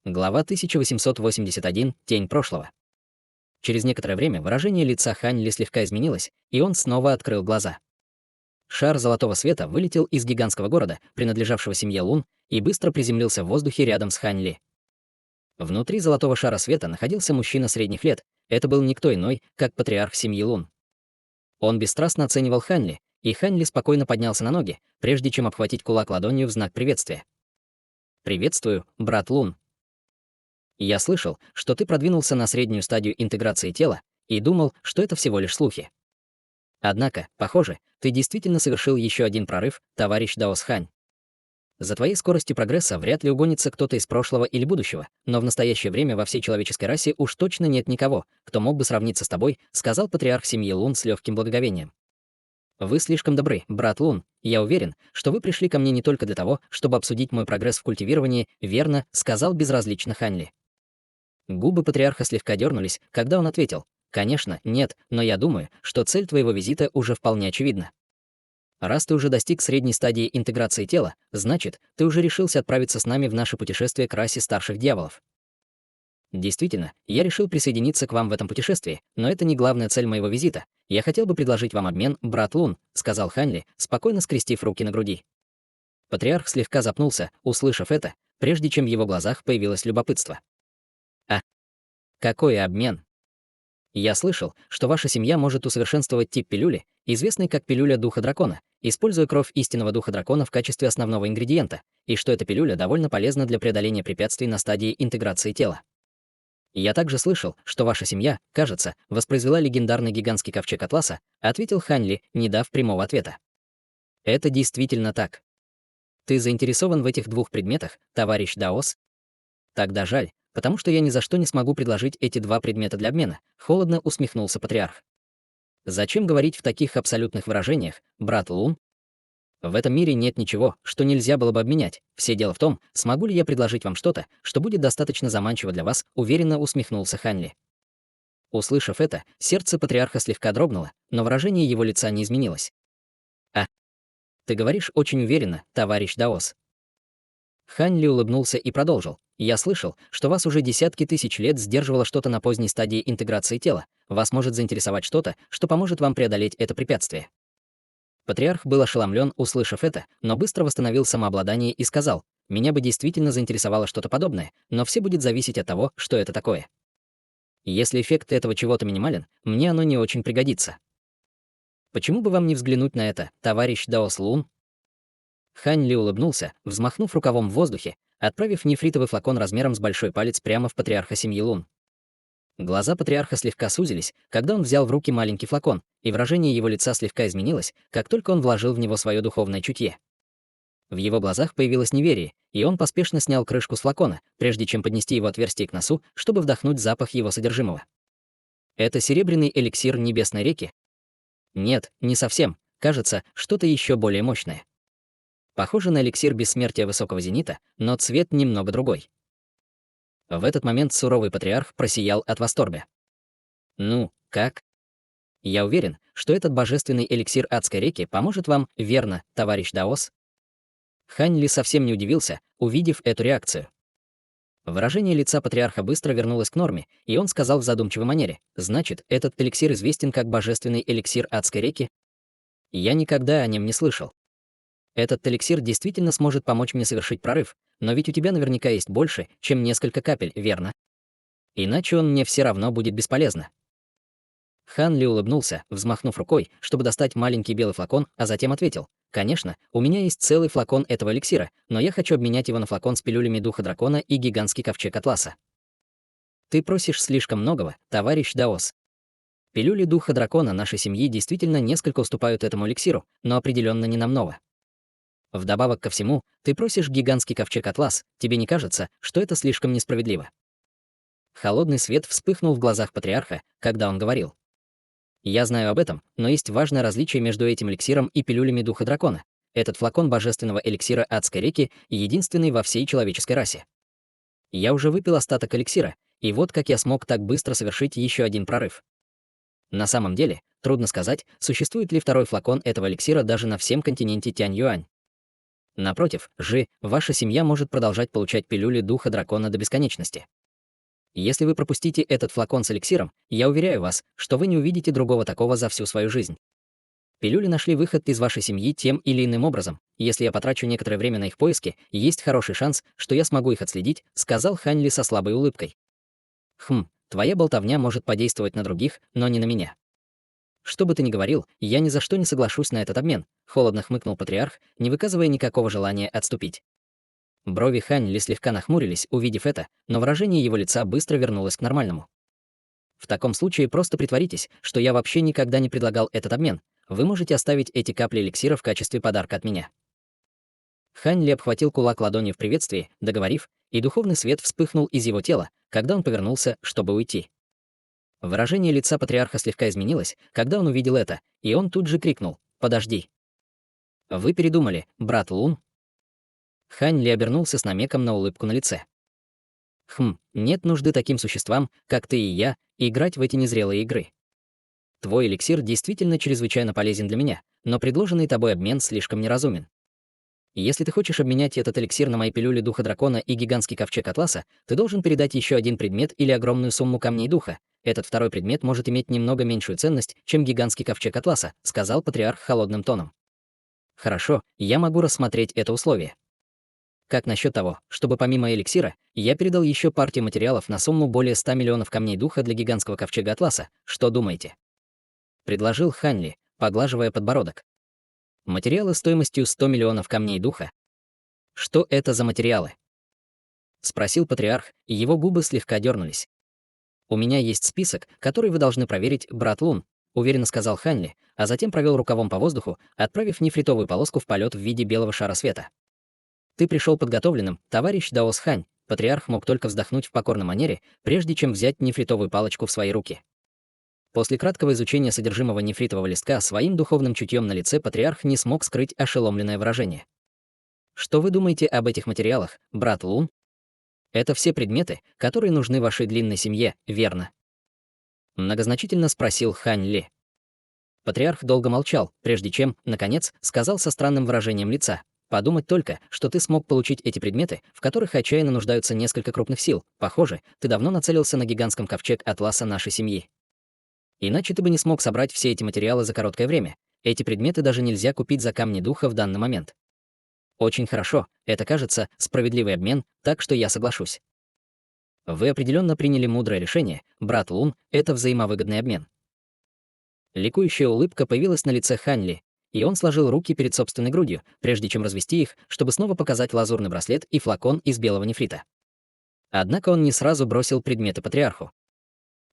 Глава 1881. Тень прошлого. Через некоторое время выражение лица Хань Ли слегка изменилось, и он снова открыл глаза. Шар золотого света вылетел из гигантского города, принадлежавшего семье Лун, и быстро приземлился в воздухе рядом с Хань Ли. Внутри золотого шара света находился мужчина средних лет. Это был никто иной, как патриарх семьи Лун. Он бесстрастно оценивал Хань Ли, и Хань Ли спокойно поднялся на ноги, прежде чем обхватить кулак ладонью в знак приветствия. «Приветствую, брат Лун. Я слышал, что ты продвинулся на среднюю стадию интеграции тела и думал, что это всего лишь слухи. Однако, похоже, ты действительно совершил еще один прорыв, товарищ Даос Хань. За твоей скоростью прогресса вряд ли угонится кто-то из прошлого или будущего, но в настоящее время во всей человеческой расе уж точно нет никого, кто мог бы сравниться с тобой, сказал патриарх семьи Лун с легким благоговением. Вы слишком добры, брат Лун. Я уверен, что вы пришли ко мне не только для того, чтобы обсудить мой прогресс в культивировании, верно, сказал безразлично Хань Ли. Губы патриарха слегка дернулись, когда он ответил: «Конечно, нет, но я думаю, что цель твоего визита уже вполне очевидна. Раз ты уже достиг средней стадии интеграции тела, значит, ты уже решился отправиться с нами в наше путешествие к расе старших дьяволов. Действительно, я решил присоединиться к вам в этом путешествии, но это не главная цель моего визита. Я хотел бы предложить вам обмен, брат Лун», — сказал Хань Ли, спокойно скрестив руки на груди. Патриарх слегка запнулся, услышав это, прежде чем в его глазах появилось любопытство. «А какой обмен?» «Я слышал, что ваша семья может усовершенствовать тип пилюли, известный как пилюля духа дракона, используя кровь истинного духа дракона в качестве основного ингредиента, и что эта пилюля довольно полезна для преодоления препятствий на стадии интеграции тела. Я также слышал, что ваша семья, кажется, воспроизвела легендарный гигантский ковчег Атласа», — ответил Хань Ли, не дав прямого ответа. «Это действительно так. Ты заинтересован в этих двух предметах, товарищ Даос? Тогда жаль, потому что я ни за что не смогу предложить эти два предмета для обмена», — холодно усмехнулся патриарх. «Зачем говорить в таких абсолютных выражениях, брат Лун? В этом мире нет ничего, что нельзя было бы обменять. Все дело в том, смогу ли я предложить вам что-то, что будет достаточно заманчиво для вас», — уверенно усмехнулся Хань Ли. Услышав это, сердце патриарха слегка дрогнуло, но выражение его лица не изменилось. «А, ты говоришь очень уверенно, товарищ Даос». Хань Ли улыбнулся и продолжил. «Я слышал, что вас уже десятки тысяч лет сдерживало что-то на поздней стадии интеграции тела. Вас может заинтересовать что-то, что поможет вам преодолеть это препятствие». Патриарх был ошеломлен, услышав это, но быстро восстановил самообладание и сказал: «Меня бы действительно заинтересовало что-то подобное, но все будет зависеть от того, что это такое. Если эффект этого чего-то минимален, мне оно не очень пригодится. Почему бы вам не взглянуть на это, товарищ Даос Лун?» Хань Ли улыбнулся, взмахнув рукавом в воздухе, отправив нефритовый флакон размером с большой палец прямо в патриарха семьи Лун. Глаза патриарха слегка сузились, когда он взял в руки маленький флакон, и выражение его лица слегка изменилось, как только он вложил в него свое духовное чутье. В его глазах появилось неверие, и он поспешно снял крышку с флакона, прежде чем поднести его отверстие к носу, чтобы вдохнуть запах его содержимого. «Это серебряный эликсир небесной реки?» «Нет, не совсем. Кажется, что-то еще более мощное. Похоже на эликсир бессмертия высокого зенита, но цвет немного другой». В этот момент суровый патриарх просиял от восторга. «Ну, как? Я уверен, что этот божественный эликсир адской реки поможет вам, верно, товарищ Даос?» Хань Ли совсем не удивился, увидев эту реакцию. Выражение лица патриарха быстро вернулось к норме, и он сказал в задумчивой манере: «Значит, этот эликсир известен как божественный эликсир адской реки? Я никогда о нем не слышал. Этот эликсир действительно сможет помочь мне совершить прорыв, но ведь у тебя наверняка есть больше, чем несколько капель, верно? Иначе он мне все равно будет бесполезно». Хан Ли улыбнулся, взмахнув рукой, чтобы достать маленький белый флакон, а затем ответил: «Конечно, у меня есть целый флакон этого эликсира, но я хочу обменять его на флакон с пилюлями духа дракона и гигантский ковчег Атласа. Ты просишь слишком многого, товарищ Даос. Пилюли духа дракона нашей семьи действительно несколько уступают этому эликсиру, но определенно не намного. Вдобавок ко всему, ты просишь гигантский ковчег Атлас, тебе не кажется, что это слишком несправедливо?» Холодный свет вспыхнул в глазах патриарха, когда он говорил: «Я знаю об этом, но есть важное различие между этим эликсиром и пилюлями духа дракона. Этот флакон божественного эликсира адской реки единственный во всей человеческой расе. Я уже выпил остаток эликсира, и вот как я смог так быстро совершить еще один прорыв. На самом деле, трудно сказать, существует ли второй флакон этого эликсира даже на всем континенте Тянь-Юань. Напротив, ваша семья может продолжать получать пилюли духа дракона до бесконечности. Если вы пропустите этот флакон с эликсиром, я уверяю вас, что вы не увидите другого такого за всю свою жизнь. Пилюли нашли выход из вашей семьи тем или иным образом. Если я потрачу некоторое время на их поиски, есть хороший шанс, что я смогу их отследить, сказал Хань Ли со слабой улыбкой. Твоя болтовня может подействовать на других, но не на меня. Что бы ты ни говорил, я ни за что не соглашусь на этот обмен, холодно хмыкнул патриарх, не выказывая никакого желания отступить. Брови Хань Ли слегка нахмурились, увидев это, но выражение его лица быстро вернулось к нормальному. В таком случае просто притворитесь, что я вообще никогда не предлагал этот обмен. Вы можете оставить эти капли эликсира в качестве подарка от меня. Хань Ли обхватил кулак ладонью в приветствии, договорив, и духовный свет вспыхнул из его тела, когда он повернулся, чтобы уйти. Выражение лица патриарха слегка изменилось, когда он увидел это, и он тут же крикнул: «Подожди!» «Вы передумали, брат Лун?» Хань Ли обернулся с намеком на улыбку на лице. Нет нужды таким существам, как ты и я, играть в эти незрелые игры. Твой эликсир действительно чрезвычайно полезен для меня, но предложенный тобой обмен слишком неразумен. Если ты хочешь обменять этот эликсир на мои пилюли духа дракона и гигантский ковчег Атласа, ты должен передать еще один предмет или огромную сумму камней духа. Этот второй предмет может иметь немного меньшую ценность, чем гигантский ковчег Атласа, сказал патриарх холодным тоном. Хорошо, я могу рассмотреть это условие. Как насчет того, чтобы помимо эликсира, я передал еще партию материалов на сумму более 100 миллионов камней духа для гигантского ковчега Атласа? Что думаете? Предложил Хань Ли, поглаживая подбородок. Материалы стоимостью 100 миллионов камней духа. Что это за материалы? Спросил патриарх, и его губы слегка дернулись. У меня есть список, который вы должны проверить, брат Лун, уверенно сказал Хань Ли, а затем провел рукавом по воздуху, отправив нефритовую полоску в полет в виде белого шара света. Ты пришел подготовленным, товарищ Даос Хань. Патриарх мог только вздохнуть в покорной манере, прежде чем взять нефритовую палочку в свои руки. После краткого изучения содержимого нефритового листка своим духовным чутьем на лице патриарх не смог скрыть ошеломленное выражение. Что вы думаете об этих материалах, брат Лун? Это все предметы, которые нужны вашей длинной семье, верно? Многозначительно спросил Хань Ли. Патриарх долго молчал, прежде чем, наконец, сказал со странным выражением лица: «Подумать только, что ты смог получить эти предметы, в которых отчаянно нуждаются несколько крупных сил. Похоже, ты давно нацелился на гигантском ковчег Атласа нашей семьи. Иначе ты бы не смог собрать все эти материалы за короткое время. Эти предметы даже нельзя купить за камни духа в данный момент. Очень хорошо, это кажется справедливый обмен, так что я соглашусь. Вы определенно приняли мудрое решение, брат Лун, это взаимовыгодный обмен». Ликующая улыбка появилась на лице Хань Ли, и он сложил руки перед собственной грудью, прежде чем развести их, чтобы снова показать лазурный браслет и флакон из белого нефрита. Однако он не сразу бросил предметы патриарху.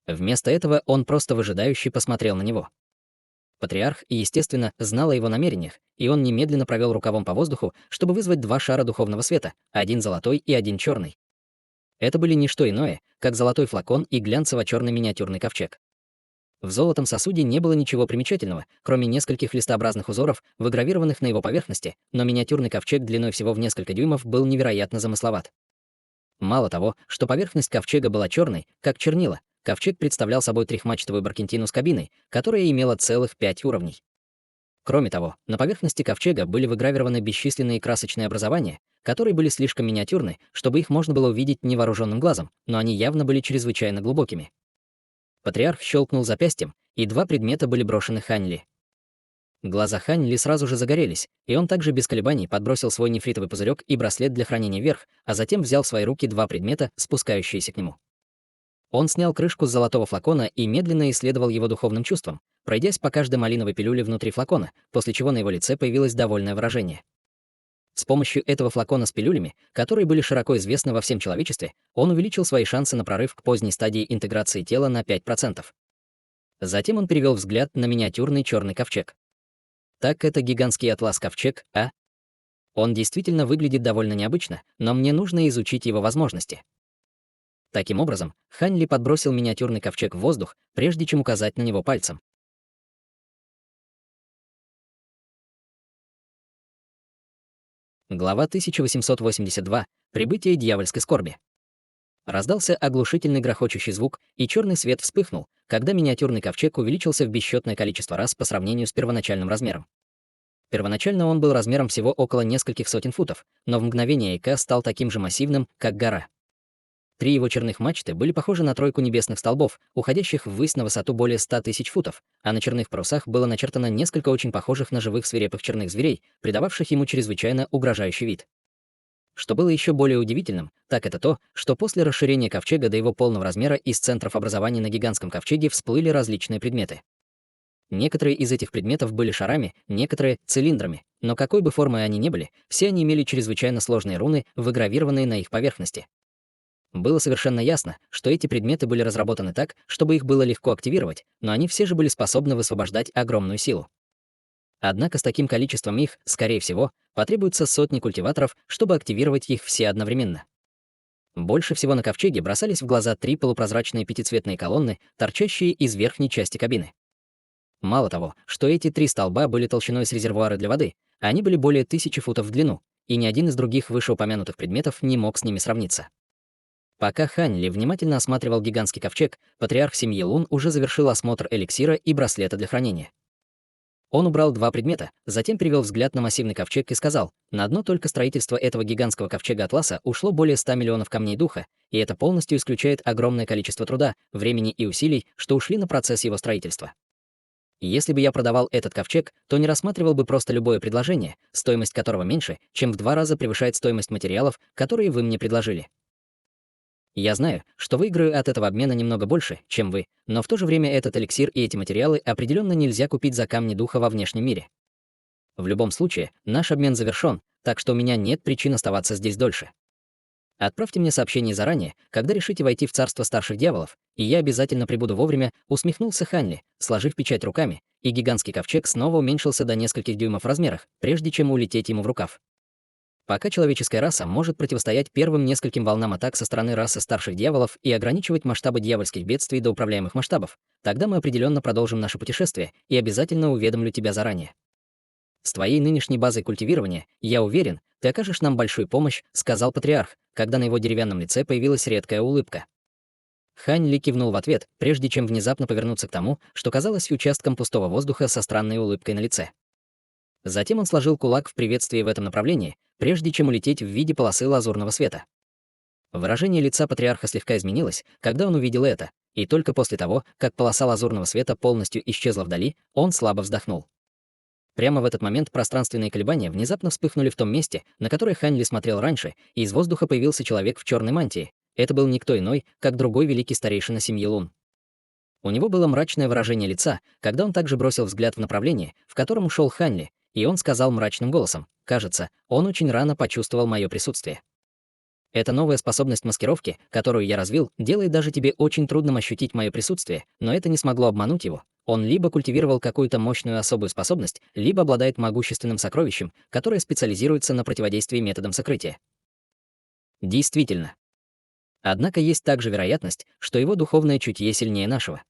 Вместо этого он просто выжидающе посмотрел на него. Патриарх, естественно, знал о его намерениях, и он немедленно провел рукавом по воздуху, чтобы вызвать два шара духовного света, один золотой и один черный. Это были не что иное, как золотой флакон и глянцево-черный миниатюрный ковчег. В золотом сосуде не было ничего примечательного, кроме нескольких листообразных узоров, выгравированных на его поверхности, но миниатюрный ковчег длиной всего в несколько дюймов был невероятно замысловат. Мало того, что поверхность ковчега была черной, как чернила, ковчег представлял собой трехмачтовую баркентину с кабиной, которая имела целых 5 уровней. Кроме того, на поверхности ковчега были выгравированы бесчисленные красочные образования, которые были слишком миниатюрны, чтобы их можно было увидеть невооруженным глазом, но они явно были чрезвычайно глубокими. Патриарх щелкнул запястьем, и два предмета были брошены Хань Ли. Глаза Хань Ли сразу же загорелись, и он также без колебаний подбросил свой нефритовый пузырек и браслет для хранения вверх, а затем взял в свои руки два предмета, спускающиеся к нему. Он снял крышку с золотого флакона и медленно исследовал его духовным чувством, пройдясь по каждой малиновой пилюле внутри флакона, после чего на его лице появилось довольное выражение. С помощью этого флакона с пилюлями, которые были широко известны во всем человечестве, он увеличил свои шансы на прорыв к поздней стадии интеграции тела на 5%. Затем он перевел взгляд на миниатюрный черный ковчег. Так это гигантский атлас-ковчег, а? Он действительно выглядит довольно необычно, но мне нужно изучить его возможности. Таким образом, Хань Ли подбросил миниатюрный ковчег в воздух, прежде чем указать на него пальцем. Глава 1882. Прибытие дьявольской скорби. Раздался оглушительный грохочущий звук, и черный свет вспыхнул, когда миниатюрный ковчег увеличился в бесчетное количество раз по сравнению с первоначальным размером. Первоначально он был размером всего около нескольких сотен футов, но в мгновение ока стал таким же массивным, как гора. 3 его черных мачты были похожи на тройку небесных столбов, уходящих ввысь на высоту более 100 тысяч футов, а на черных парусах было начертано несколько очень похожих на живых свирепых черных зверей, придававших ему чрезвычайно угрожающий вид. Что было еще более удивительным, так это то, что после расширения ковчега до его полного размера из центров образования на гигантском ковчеге всплыли различные предметы. Некоторые из этих предметов были шарами, некоторые — цилиндрами, но какой бы формой они ни были, все они имели чрезвычайно сложные руны, выгравированные на их поверхности. Было совершенно ясно, что эти предметы были разработаны так, чтобы их было легко активировать, но они все же были способны высвобождать огромную силу. Однако с таким количеством их, скорее всего, потребуется сотни культиваторов, чтобы активировать их все одновременно. Больше всего на ковчеге бросались в глаза 3 полупрозрачные пятицветные колонны, торчащие из верхней части кабины. Мало того, что эти 3 столба были толщиной с резервуары для воды, они были более 1000 футов в длину, и ни один из других вышеупомянутых предметов не мог с ними сравниться. Пока Хань Ли внимательно осматривал гигантский ковчег, патриарх семьи Лун уже завершил осмотр эликсира и браслета для хранения. Он убрал 2 предмета, затем перевел взгляд на массивный ковчег и сказал: на одно только строительство этого гигантского ковчега Атласа ушло более 100 миллионов камней духа, и это полностью исключает огромное количество труда, времени и усилий, что ушли на процесс его строительства. Если бы я продавал этот ковчег, то не рассматривал бы просто любое предложение, стоимость которого меньше, чем в 2 раза превышает стоимость материалов, которые вы мне предложили. Я знаю, что выиграю от этого обмена немного больше, чем вы, но в то же время этот эликсир и эти материалы определенно нельзя купить за камни духа во внешнем мире. В любом случае, наш обмен завершен, так что у меня нет причин оставаться здесь дольше. Отправьте мне сообщение заранее, когда решите войти в царство старших дьяволов, и я обязательно прибуду вовремя, усмехнулся Хань Ли, сложив печать руками, и гигантский ковчег снова уменьшился до нескольких дюймов в размерах, прежде чем улететь ему в рукав. Пока человеческая раса может противостоять первым нескольким волнам атак со стороны расы старших дьяволов и ограничивать масштабы дьявольских бедствий до управляемых масштабов, тогда мы определенно продолжим наше путешествие и обязательно уведомлю тебя заранее. С твоей нынешней базой культивирования, я уверен, ты окажешь нам большую помощь, сказал патриарх, когда на его деревянном лице появилась редкая улыбка. Хань Ли кивнул в ответ, прежде чем внезапно повернуться к тому, что казалось участком пустого воздуха со странной улыбкой на лице. Затем он сложил кулак в приветствии в этом направлении, прежде чем улететь в виде полосы лазурного света. Выражение лица патриарха слегка изменилось, когда он увидел это, и только после того, как полоса лазурного света полностью исчезла вдали, он слабо вздохнул. Прямо в этот момент пространственные колебания внезапно вспыхнули в том месте, на которое Хань Ли смотрел раньше, и из воздуха появился человек в черной мантии. Это был никто иной, как другой великий старейшина семьи Лун. У него было мрачное выражение лица, когда он также бросил взгляд в направлении, в котором ушел Хань Ли, и он сказал мрачным голосом: «Кажется, он очень рано почувствовал мое присутствие». Эта новая способность маскировки, которую я развил, делает даже тебе очень трудным ощутить мое присутствие, но это не смогло обмануть его. Он либо культивировал какую-то мощную особую способность, либо обладает могущественным сокровищем, которое специализируется на противодействии методам сокрытия. Действительно. Однако есть также вероятность, что его духовное чутье сильнее нашего.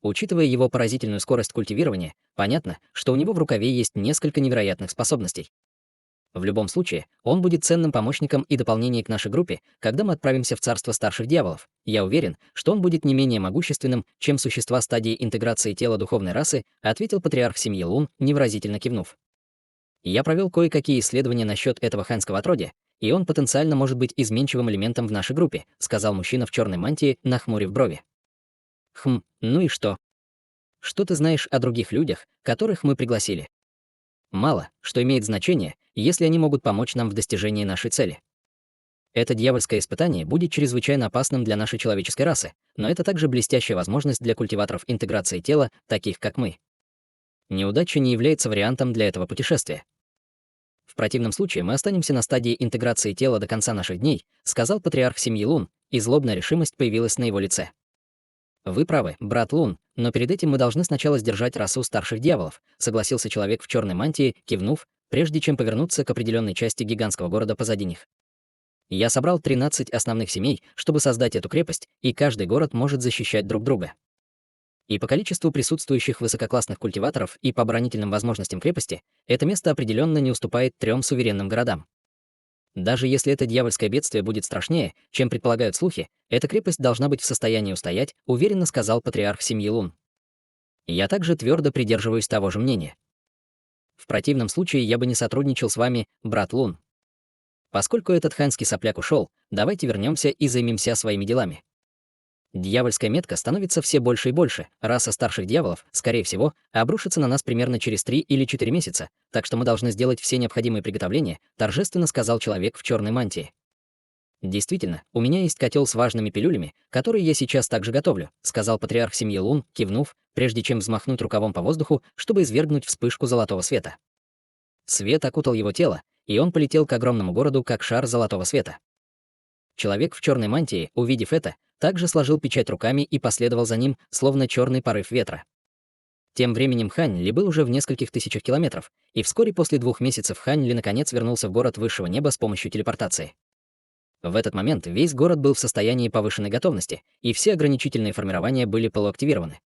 Учитывая его поразительную скорость культивирования, понятно, что у него в рукаве есть несколько невероятных способностей. В любом случае, он будет ценным помощником и дополнением к нашей группе, когда мы отправимся в царство старших дьяволов. Я уверен, что он будет не менее могущественным, чем существа стадии интеграции тела духовной расы, ответил патриарх семьи Лун, невыразительно кивнув. Я провел кое-какие исследования насчет этого ханьского отродья, и он потенциально может быть изменчивым элементом в нашей группе, сказал мужчина в черной мантии, нахмурив брови. Ну и что? Что ты знаешь о других людях, которых мы пригласили? Мало, что имеет значение, если они могут помочь нам в достижении нашей цели. Это дьявольское испытание будет чрезвычайно опасным для нашей человеческой расы, но это также блестящая возможность для культиваторов интеграции тела, таких как мы. Неудача не является вариантом для этого путешествия. В противном случае мы останемся на стадии интеграции тела до конца наших дней, сказал патриарх семьи Лун, и злобная решимость появилась на его лице. Вы правы, брат Лун, но перед этим мы должны сначала сдержать расу старших дьяволов, согласился человек в черной мантии, кивнув, прежде чем повернуться к определенной части гигантского города позади них. Я собрал 13 основных семей, чтобы создать эту крепость, и каждый город может защищать друг друга. И по количеству присутствующих высококлассных культиваторов и по оборонительным возможностям крепости, это место определенно не уступает 3 суверенным городам. Даже если это дьявольское бедствие будет страшнее, чем предполагают слухи, эта крепость должна быть в состоянии устоять, уверенно сказал патриарх семьи Лун. Я также твердо придерживаюсь того же мнения. В противном случае я бы не сотрудничал с вами, брат Лун. Поскольку этот ханьский сопляк ушел, давайте вернемся и займемся своими делами. Дьявольская метка становится все больше и больше. Раса старших дьяволов, скорее всего, обрушится на нас примерно через 3 или 4 месяца, так что мы должны сделать все необходимые приготовления, торжественно сказал человек в черной мантии. Действительно, у меня есть котел с важными пилюлями, которые я сейчас также готовлю, сказал патриарх семьи Лун, кивнув, прежде чем взмахнуть рукавом по воздуху, чтобы извергнуть вспышку золотого света. Свет окутал его тело, и он полетел к огромному городу, как шар золотого света. Человек в черной мантии, увидев это, также сложил печать руками и последовал за ним, словно черный порыв ветра. Тем временем Хань Ли был уже в нескольких тысячах километров, и вскоре после 2 месяцев Хань Ли наконец вернулся в город высшего неба с помощью телепортации. В этот момент весь город был в состоянии повышенной готовности, и все ограничительные формирования были полуактивированы.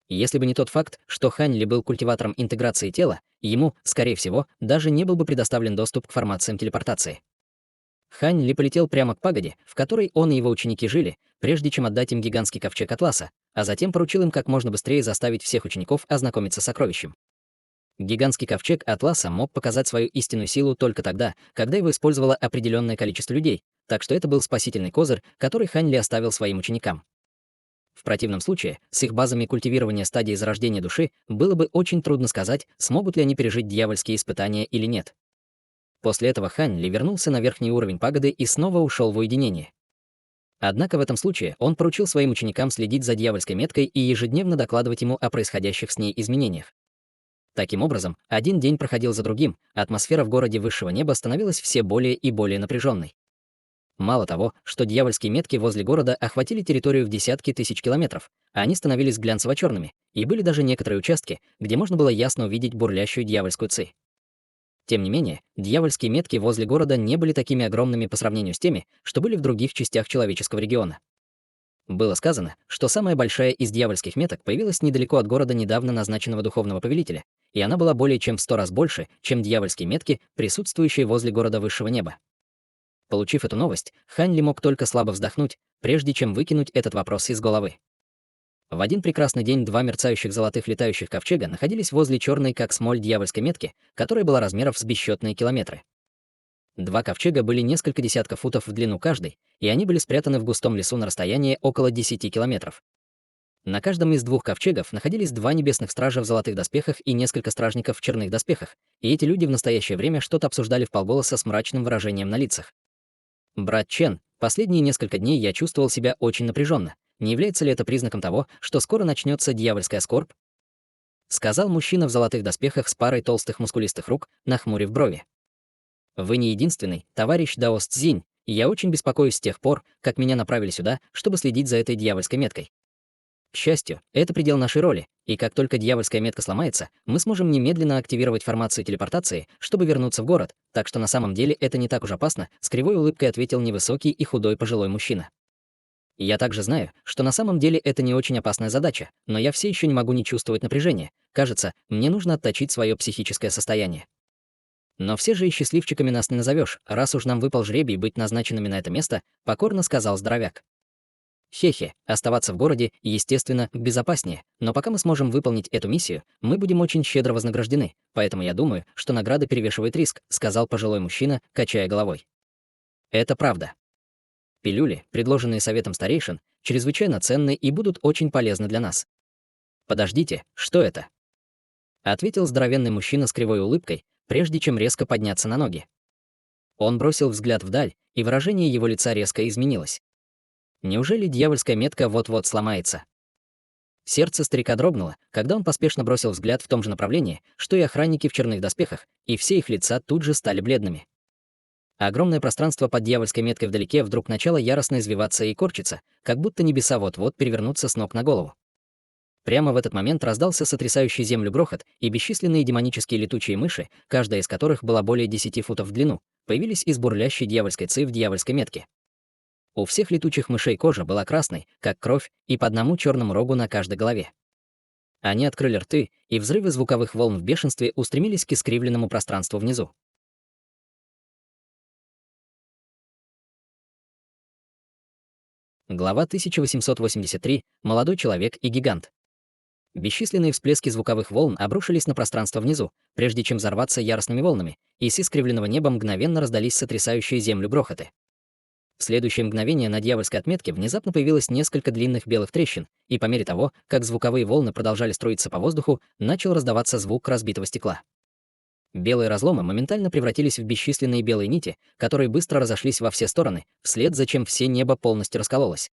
Если бы не тот факт, что Хань Ли был культиватором интеграции тела, ему, скорее всего, даже не был бы предоставлен доступ к формациям телепортации. Хань Ли полетел прямо к пагоде, в которой он и его ученики жили, прежде чем отдать им гигантский ковчег Атласа, а затем поручил им как можно быстрее заставить всех учеников ознакомиться с сокровищем. Гигантский ковчег Атласа мог показать свою истинную силу только тогда, когда его использовало определенное количество людей, так что это был спасительный козырь, который Хань Ли оставил своим ученикам. В противном случае, с их базами культивирования стадии зарождения души, было бы очень трудно сказать, смогут ли они пережить дьявольские испытания или нет. После этого Хань Ли вернулся на верхний уровень пагоды и снова ушел в уединение. Однако в этом случае он поручил своим ученикам следить за дьявольской меткой и ежедневно докладывать ему о происходящих с ней изменениях. Таким образом, один день проходил за другим, а атмосфера в городе высшего неба становилась все более и более напряженной. Мало того, что дьявольские метки возле города охватили территорию в десятки тысяч километров, а они становились глянцево-черными, и были даже некоторые участки, где можно было ясно увидеть бурлящую дьявольскую ци. Тем не менее, дьявольские метки возле города не были такими огромными по сравнению с теми, что были в других частях человеческого региона. Было сказано, что самая большая из дьявольских меток появилась недалеко от города недавно назначенного духовного повелителя, и она была более чем в 100 раз больше, чем дьявольские метки, присутствующие возле города высшего неба. Получив эту новость, Хань Ли мог только слабо вздохнуть, прежде чем выкинуть этот вопрос из головы. В один прекрасный день 2 мерцающих золотых летающих ковчега находились возле черной как смоль дьявольской метки, которая была размеров с бесчетные километры. 2 ковчега были несколько десятков футов в длину каждый, и они были спрятаны в густом лесу на расстоянии около 10 километров. На каждом из 2 ковчегов находились 2 небесных стража в золотых доспехах и несколько стражников в черных доспехах, и эти люди в настоящее время что-то обсуждали вполголоса с мрачным выражением на лицах. «Брат Чен, последние несколько дней я чувствовал себя очень напряженно. Не является ли это признаком того, что скоро начнется дьявольская скорбь?» Сказал мужчина в золотых доспехах с парой толстых мускулистых рук, нахмурив брови. «Вы не единственный, товарищ Даос Цзинь, и я очень беспокоюсь с тех пор, как меня направили сюда, чтобы следить за этой дьявольской меткой. К счастью, это предел нашей роли, и как только дьявольская метка сломается, мы сможем немедленно активировать формацию телепортации, чтобы вернуться в город, так что на самом деле это не так уж опасно», с кривой улыбкой ответил невысокий и худой пожилой мужчина. «Я также знаю, что на самом деле это не очень опасная задача, но я все еще не могу не чувствовать напряжения. Кажется, мне нужно отточить свое психическое состояние. Но все же и счастливчиками нас не назовешь, раз уж нам выпал жребий быть назначенными на это место», покорно сказал здоровяк. «Хе-хе, оставаться в городе, естественно, безопаснее, но пока мы сможем выполнить эту миссию, мы будем очень щедро вознаграждены, поэтому я думаю, что награда перевешивает риск», сказал пожилой мужчина, качая головой. Это правда. Пилюли, предложенные советом старейшин, чрезвычайно ценны и будут очень полезны для нас. «Подождите, что это?» Ответил здоровенный мужчина с кривой улыбкой, прежде чем резко подняться на ноги. Он бросил взгляд вдаль, и выражение его лица резко изменилось. Неужели дьявольская метка вот-вот сломается? Сердце старика дрогнуло, когда он поспешно бросил взгляд в том же направлении, что и охранники в черных доспехах, и все их лица тут же стали бледными. Огромное пространство под дьявольской меткой вдалеке вдруг начало яростно извиваться и корчиться, как будто небеса вот-вот перевернутся с ног на голову. Прямо в этот момент раздался сотрясающий землю грохот, и бесчисленные демонические летучие мыши, каждая из которых была более 10 футов в длину, появились из бурлящей дьявольской ци в дьявольской метке. У всех летучих мышей кожа была красной, как кровь, и по одному черному рогу на каждой голове. Они открыли рты, и взрывы звуковых волн в бешенстве устремились к искривленному пространству внизу. Глава 1883. Молодой человек и гигант. Бесчисленные всплески звуковых волн обрушились на пространство внизу, прежде чем взорваться яростными волнами, и с искривленного неба мгновенно раздались сотрясающие землю грохоты. В следующее мгновение на дьявольской отметке внезапно появилось несколько длинных белых трещин, и по мере того, как звуковые волны продолжали струиться по воздуху, начал раздаваться звук разбитого стекла. Белые разломы моментально превратились в бесчисленные белые нити, которые быстро разошлись во все стороны, вслед за чем все небо полностью раскололось.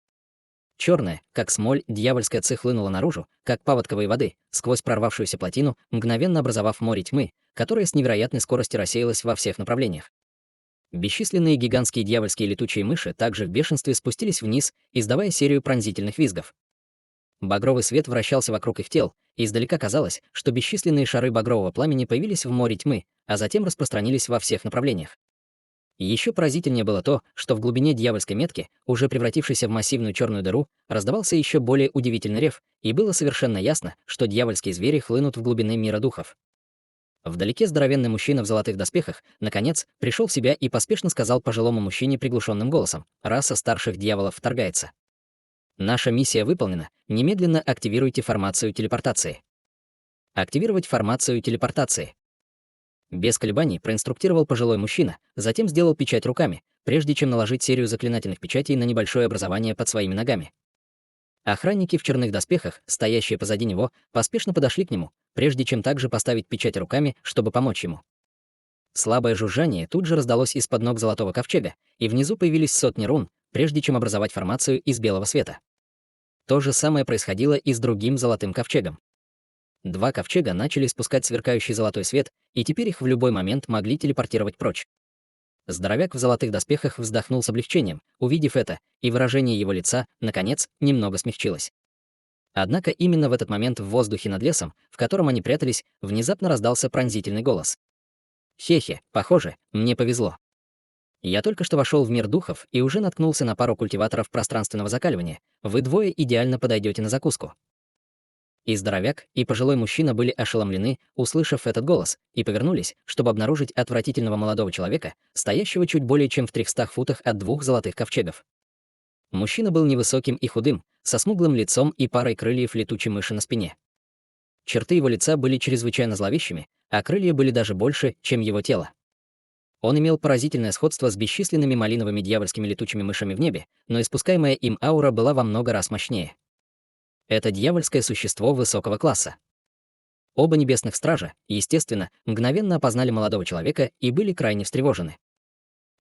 Черная, как смоль, дьявольская ци хлынула наружу, как паводковой воды, сквозь прорвавшуюся плотину, мгновенно образовав море тьмы, которое с невероятной скоростью рассеялось во всех направлениях. Бесчисленные гигантские дьявольские летучие мыши также в бешенстве спустились вниз, издавая серию пронзительных визгов. Багровый свет вращался вокруг их тел, и издалека казалось, что бесчисленные шары багрового пламени появились в море тьмы, а затем распространились во всех направлениях. Еще поразительнее было то, что в глубине дьявольской метки, уже превратившейся в массивную черную дыру, раздавался еще более удивительный рев, и было совершенно ясно, что дьявольские звери хлынут в глубины мира духов. Вдалеке здоровенный мужчина в золотых доспехах, наконец, пришел в себя и поспешно сказал пожилому мужчине приглушенным голосом: «Раса старших дьяволов вторгается. Наша миссия выполнена, немедленно активируйте формацию телепортации». Активировать формацию телепортации. Без колебаний проинструктировал пожилой мужчина, затем сделал печать руками, прежде чем наложить серию заклинательных печатей на небольшое образование под своими ногами. Охранники в черных доспехах, стоящие позади него, поспешно подошли к нему, прежде чем также поставить печать руками, чтобы помочь ему. Слабое жужжание тут же раздалось из-под ног золотого ковчега, и внизу появились сотни рун, прежде чем образовать формацию из белого света. То же самое происходило и с другим золотым ковчегом. Два ковчега начали спускать сверкающий золотой свет, и теперь их в любой момент могли телепортировать прочь. Здоровяк в золотых доспехах вздохнул с облегчением, увидев это, и выражение его лица, наконец, немного смягчилось. Однако именно в этот момент в воздухе над лесом, в котором они прятались, внезапно раздался пронзительный голос. «Хе-хе, похоже, мне повезло. Я только что вошел в мир духов и уже наткнулся на пару культиваторов пространственного закаливания. Вы двое идеально подойдете на закуску». И здоровяк, и пожилой мужчина были ошеломлены, услышав этот голос, и повернулись, чтобы обнаружить отвратительного молодого человека, стоящего чуть более чем в 300 футах от двух золотых ковчегов. Мужчина был невысоким и худым, со смуглым лицом и парой крыльев летучей мыши на спине. Черты его лица были чрезвычайно зловещими, а крылья были даже больше, чем его тело. Он имел поразительное сходство с бесчисленными малиновыми дьявольскими летучими мышами в небе, но испускаемая им аура была во много раз мощнее. Это дьявольское существо высокого класса. Оба небесных стража, естественно, мгновенно опознали молодого человека и были крайне встревожены.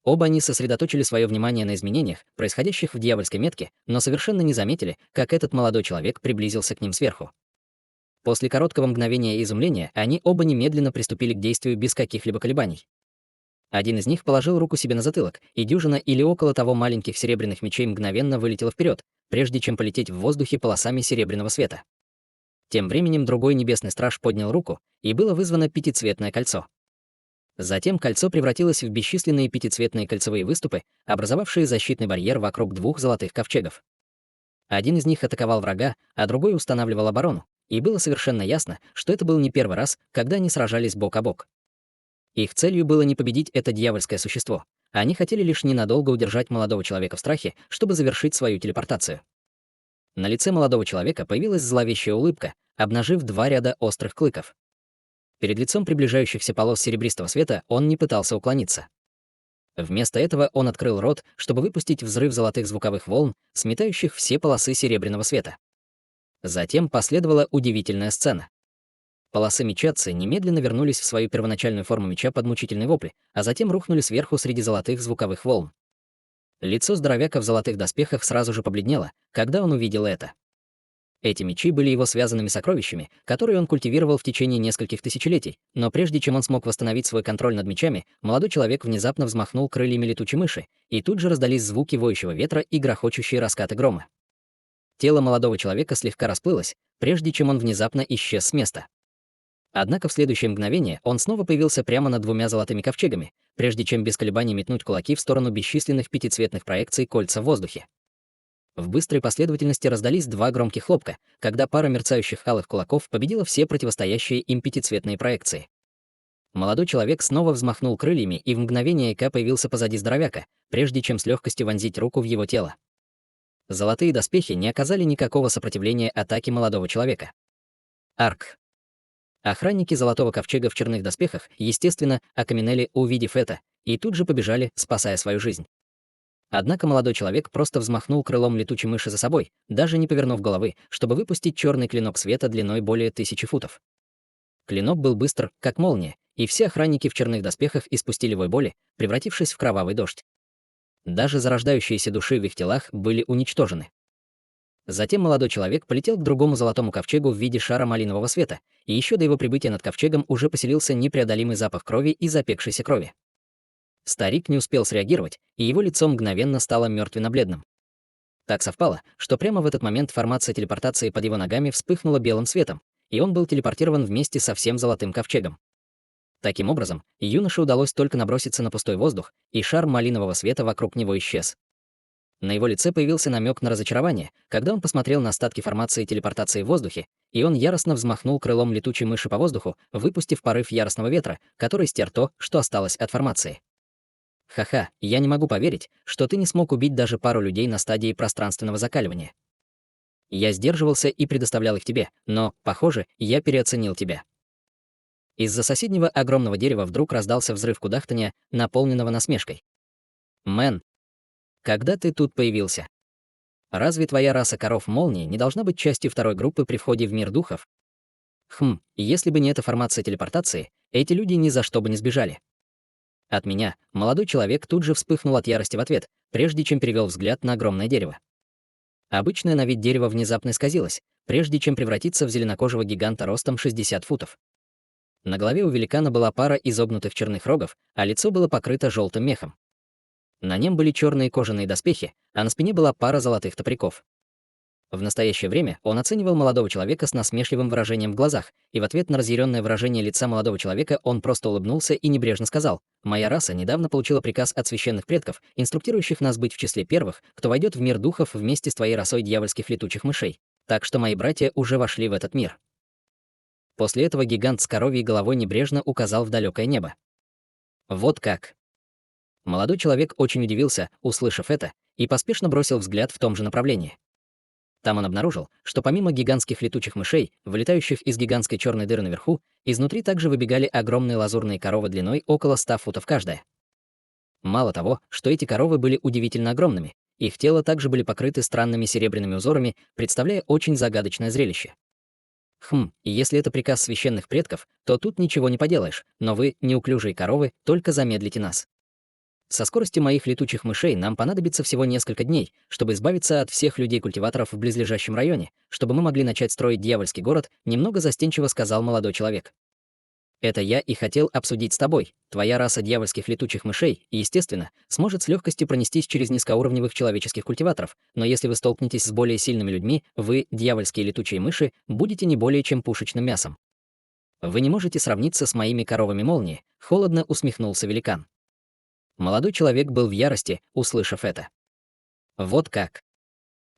Оба они сосредоточили свое внимание на изменениях, происходящих в дьявольской метке, но совершенно не заметили, как этот молодой человек приблизился к ним сверху. После короткого мгновения изумления они оба немедленно приступили к действию без каких-либо колебаний. Один из них положил руку себе на затылок, и дюжина или около того маленьких серебряных мечей мгновенно вылетела вперед, прежде чем полететь в воздухе полосами серебряного света. Тем временем другой небесный страж поднял руку, и было вызвано пятицветное кольцо. Затем кольцо превратилось в бесчисленные пятицветные кольцевые выступы, образовавшие защитный барьер вокруг двух золотых ковчегов. Один из них атаковал врага, а другой устанавливал оборону, и было совершенно ясно, что это был не первый раз, когда они сражались бок о бок. Их целью было не победить это дьявольское существо. Они хотели лишь ненадолго удержать молодого человека в страхе, чтобы завершить свою телепортацию. На лице молодого человека появилась зловещая улыбка, обнажив два ряда острых клыков. Перед лицом приближающихся полос серебристого света он не пытался уклониться. Вместо этого он открыл рот, чтобы выпустить взрыв золотых звуковых волн, сметающих все полосы серебряного света. Затем последовала удивительная сцена. Полосы меча Ци немедленно вернулись в свою первоначальную форму меча под мучительные вопли, а затем рухнули сверху среди золотых звуковых волн. Лицо здоровяка в золотых доспехах сразу же побледнело, когда он увидел это. Эти мечи были его связанными сокровищами, которые он культивировал в течение нескольких тысячелетий, но прежде чем он смог восстановить свой контроль над мечами, молодой человек внезапно взмахнул крыльями летучей мыши, и тут же раздались звуки воющего ветра и грохочущие раскаты грома. Тело молодого человека слегка расплылось, прежде чем он внезапно исчез с места. Однако в следующее мгновение он снова появился прямо над двумя золотыми ковчегами, прежде чем без колебаний метнуть кулаки в сторону бесчисленных пятицветных проекций кольца в воздухе. В быстрой последовательности раздались два громких хлопка, когда пара мерцающих алых кулаков победила все противостоящие им пятицветные проекции. Молодой человек снова взмахнул крыльями и в мгновение ока появился позади здоровяка, прежде чем с легкостью вонзить руку в его тело. Золотые доспехи не оказали никакого сопротивления атаке молодого человека. Арк. Охранники Золотого Ковчега в черных доспехах, естественно, окаменели, увидев это, и тут же побежали, спасая свою жизнь. Однако молодой человек просто взмахнул крылом летучей мыши за собой, даже не повернув головы, чтобы выпустить черный клинок света длиной более 1000 футов. Клинок был быстр, как молния, и все охранники в черных доспехах испустили вой боли, превратившись в кровавый дождь. Даже зарождающиеся души в их телах были уничтожены. Затем молодой человек полетел к другому Золотому Ковчегу в виде шара малинового света, и еще до его прибытия над ковчегом уже поселился непреодолимый запах крови и запекшейся крови. Старик не успел среагировать, и его лицо мгновенно стало мертвенно-бледным. Так совпало, что прямо в этот момент формация телепортации под его ногами вспыхнула белым светом, и он был телепортирован вместе со всем Золотым Ковчегом. Таким образом, юноше удалось только наброситься на пустой воздух, и шар малинового света вокруг него исчез. На его лице появился намек на разочарование, когда он посмотрел на остатки формации телепортации в воздухе, и он яростно взмахнул крылом летучей мыши по воздуху, выпустив порыв яростного ветра, который стер то, что осталось от формации. Ха-ха, я не могу поверить, что ты не смог убить даже пару людей на стадии пространственного закаливания. Я сдерживался и предоставлял их тебе, но, похоже, я переоценил тебя. Из-за соседнего огромного дерева вдруг раздался взрыв кудахтания, наполненного насмешкой. Мэн, когда ты тут появился? Разве твоя раса коров молнии не должна быть частью второй группы при входе в мир духов? Если бы не эта формация телепортации, эти люди ни за что бы не сбежали. От меня молодой человек тут же вспыхнул от ярости в ответ, прежде чем перевел взгляд на огромное дерево. Обычное на вид дерево внезапно исказилось, прежде чем превратиться в зеленокожего гиганта ростом 60 футов. На голове у великана была пара изогнутых черных рогов, а лицо было покрыто желтым мехом. На нем были черные кожаные доспехи, а на спине была пара золотых топориков. В настоящее время он оценивал молодого человека с насмешливым выражением в глазах, и в ответ на разъяренное выражение лица молодого человека он просто улыбнулся и небрежно сказал: «Моя раса недавно получила приказ от священных предков, инструктирующих нас быть в числе первых, кто войдет в мир духов вместе с твоей расой дьявольских летучих мышей. Так что мои братья уже вошли в этот мир». После этого гигант с коровьей головой небрежно указал в далекое небо. Вот как. Молодой человек очень удивился, услышав это, и поспешно бросил взгляд в том же направлении. Там он обнаружил, что помимо гигантских летучих мышей, вылетающих из гигантской черной дыры наверху, изнутри также выбегали огромные лазурные коровы длиной около 100 футов каждая. Мало того, что эти коровы были удивительно огромными, их тела также были покрыты странными серебряными узорами, представляя очень загадочное зрелище. И если это приказ священных предков, то тут ничего не поделаешь, но вы, неуклюжие коровы, только замедлите нас. Со скоростью моих летучих мышей нам понадобится всего несколько дней, чтобы избавиться от всех людей-культиваторов в близлежащем районе, чтобы мы могли начать строить дьявольский город, немного застенчиво сказал молодой человек. Это я и хотел обсудить с тобой. Твоя раса дьявольских летучих мышей, естественно, сможет с легкостью пронестись через низкоуровневых человеческих культиваторов, но если вы столкнетесь с более сильными людьми, вы, дьявольские летучие мыши, будете не более чем пушечным мясом. Вы не можете сравниться с моими коровами молнии, холодно усмехнулся великан. Молодой человек был в ярости, услышав это. Вот как.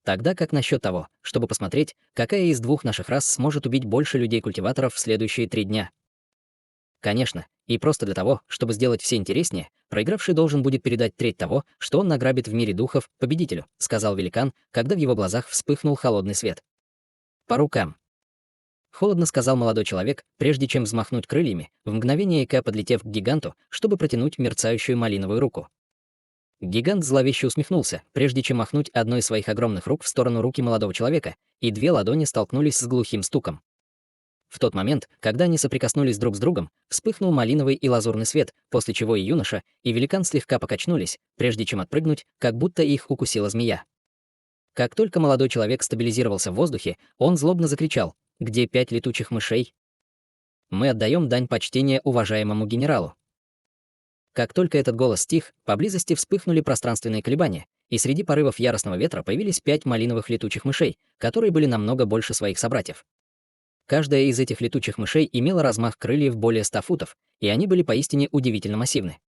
Тогда как насчет того, чтобы посмотреть, какая из двух наших рас сможет убить больше людей-культиваторов в следующие 3 дня? Конечно, и просто для того, чтобы сделать все интереснее, проигравший должен будет передать треть того, что он награбит в мире духов, победителю, сказал великан, когда в его глазах вспыхнул холодный свет. По рукам. Холодно сказал молодой человек, прежде чем взмахнуть крыльями, в мгновение ока подлетев к гиганту, чтобы протянуть мерцающую малиновую руку. Гигант зловеще усмехнулся, прежде чем махнуть одной из своих огромных рук в сторону руки молодого человека, и 2 ладони столкнулись с глухим стуком. В тот момент, когда они соприкоснулись друг с другом, вспыхнул малиновый и лазурный свет, после чего и юноша, и великан слегка покачнулись, прежде чем отпрыгнуть, как будто их укусила змея. Как только молодой человек стабилизировался в воздухе, он злобно закричал: «Где 5 летучих мышей? Мы отдаем дань почтения уважаемому генералу». Как только этот голос стих, поблизости вспыхнули пространственные колебания, и среди порывов яростного ветра появились 5 малиновых летучих мышей, которые были намного больше своих собратьев. Каждая из этих летучих мышей имела размах крыльев более 100 футов, и они были поистине удивительно массивны.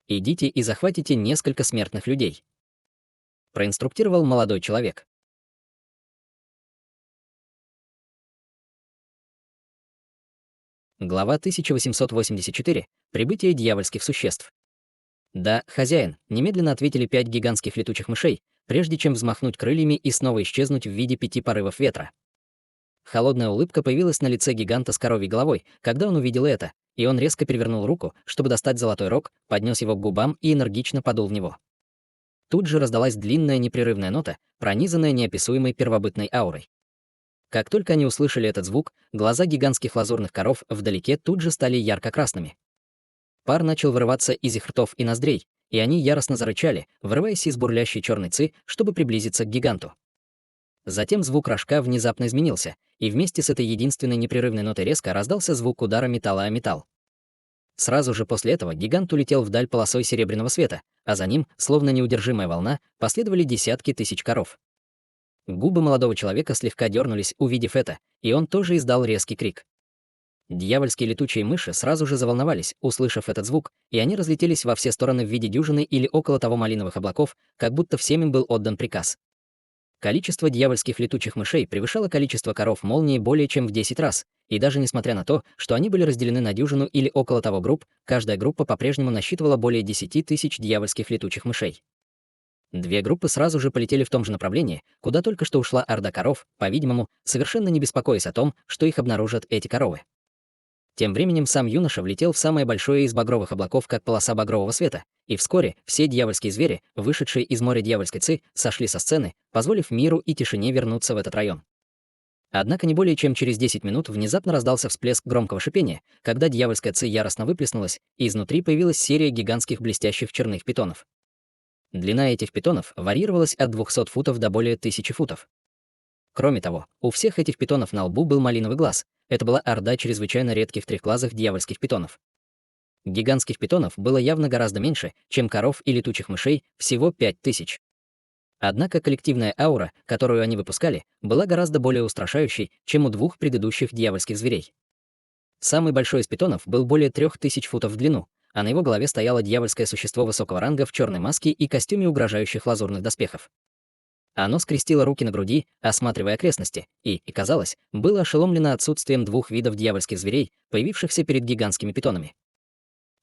«Идите и захватите несколько смертных людей», — проинструктировал молодой человек. Глава 1884. Прибытие дьявольских существ. «Да, хозяин», — немедленно ответили 5 гигантских летучих мышей, прежде чем взмахнуть крыльями и снова исчезнуть в виде 5 порывов ветра. Холодная улыбка появилась на лице гиганта с коровьей головой, когда он увидел это, и он резко перевернул руку, чтобы достать золотой рог, поднес его к губам и энергично подул в него. Тут же раздалась длинная непрерывная нота, пронизанная неописуемой первобытной аурой. Как только они услышали этот звук, глаза гигантских лазурных коров вдалеке тут же стали ярко-красными. Пар начал вырываться из их ртов и ноздрей, и они яростно зарычали, вырываясь из бурлящей черной ци, чтобы приблизиться к гиганту. Затем звук рожка внезапно изменился, и вместе с этой единственной непрерывной нотой резко раздался звук удара металла о металл. Сразу же после этого гигант улетел вдаль полосой серебряного света, а за ним, словно неудержимая волна, последовали десятки тысяч коров. Губы молодого человека слегка дернулись, увидев это, и он тоже издал резкий крик. Дьявольские летучие мыши сразу же заволновались, услышав этот звук, и они разлетелись во все стороны в виде дюжины или около того малиновых облаков, как будто всем им был отдан приказ. Количество дьявольских летучих мышей превышало количество коров молнии более чем в 10 раз, и даже несмотря на то, что они были разделены на дюжину или около того групп, каждая группа по-прежнему насчитывала более 10 тысяч дьявольских летучих мышей. Две группы сразу же полетели в том же направлении, куда только что ушла орда коров, по-видимому, совершенно не беспокоясь о том, что их обнаружат эти коровы. Тем временем сам юноша влетел в самое большое из багровых облаков, как полоса багрового света, и вскоре все дьявольские звери, вышедшие из моря дьявольской ци, сошли со сцены, позволив миру и тишине вернуться в этот район. Однако не более чем через 10 минут внезапно раздался всплеск громкого шипения, когда дьявольская ци яростно выплеснулась, и изнутри появилась серия гигантских блестящих черных питонов. Длина этих питонов варьировалась от 200 футов до более 1000 футов. Кроме того, у всех этих питонов на лбу был малиновый глаз. Это была орда чрезвычайно редких трехглазых дьявольских питонов. Гигантских питонов было явно гораздо меньше, чем коров и летучих мышей, всего 5000. Однако коллективная аура, которую они выпускали, была гораздо более устрашающей, чем у двух предыдущих дьявольских зверей. Самый большой из питонов был более 3000 футов в длину, а на его голове стояло дьявольское существо высокого ранга в черной маске и костюме угрожающих лазурных доспехов. Оно скрестило руки на груди, осматривая окрестности, и, казалось, было ошеломлено отсутствием двух видов дьявольских зверей, появившихся перед гигантскими питонами.